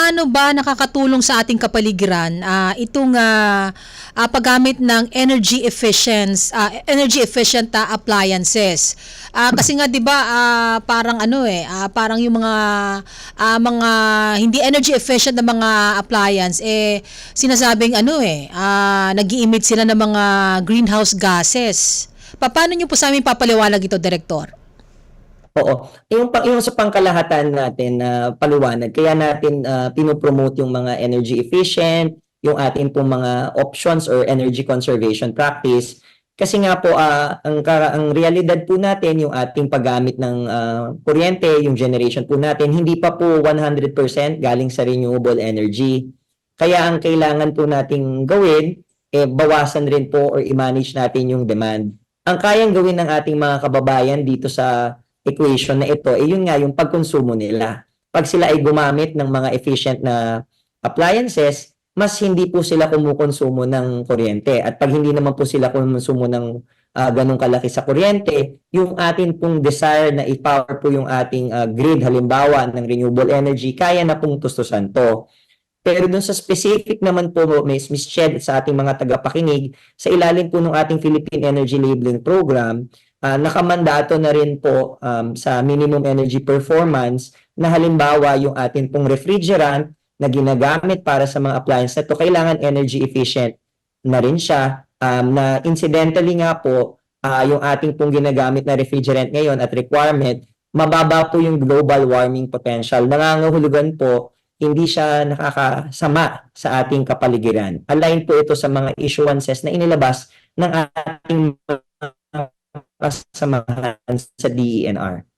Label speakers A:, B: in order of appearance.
A: paano ba nakakatulong sa ating kapaligiran itong paggamit ng energy efficient appliances? Kasi nga 'di ba parang parang yung mga hindi energy efficient na mga appliance sinasabing nag-i-emit sila ng mga greenhouse gases. Paano niyo po sa amin papaliwanag ito, Direktor?
B: Oo. Yung sa pangkalahatan natin na paliwanag, kaya natin pinopromote yung mga energy efficient, yung atin pong mga options or energy conservation practice. Kasi nga po, ang realidad po natin, yung ating paggamit ng kuryente, yung generation po natin, hindi pa po 100% galing sa renewable energy. Kaya ang kailangan po nating gawin, bawasan rin po or i-manage natin yung demand. Ang kayang gawin ng ating mga kababayan dito sa equation na ito, yun nga yung pagkonsumo nila. Pag sila ay gumamit ng mga efficient na appliances, mas hindi po sila kumukonsumo ng kuryente. At pag hindi naman po sila kumukonsumo ng ganong kalaki sa kuryente, yung atin pong desire na i-power po yung ating grid, halimbawa ng renewable energy, kaya na pong tustusan to. Pero dun sa specific naman po, Miss Ched, sa ating mga tagapakinig, sa ilalim po ng ating Philippine Energy Labeling Program, nakamandato na rin po sa minimum energy performance na halimbawa yung ating pong refrigerant na ginagamit para sa mga appliance na ito, kailangan energy efficient na rin siya. Na incidentally nga po, yung ating pong ginagamit na refrigerant ngayon at requirement, mababa po yung global warming potential. Nangangahulugan po, hindi siya nakakasama sa ating kapaligiran. Align po ito sa mga issuances na inilabas ng ating kasamahan sa DENR.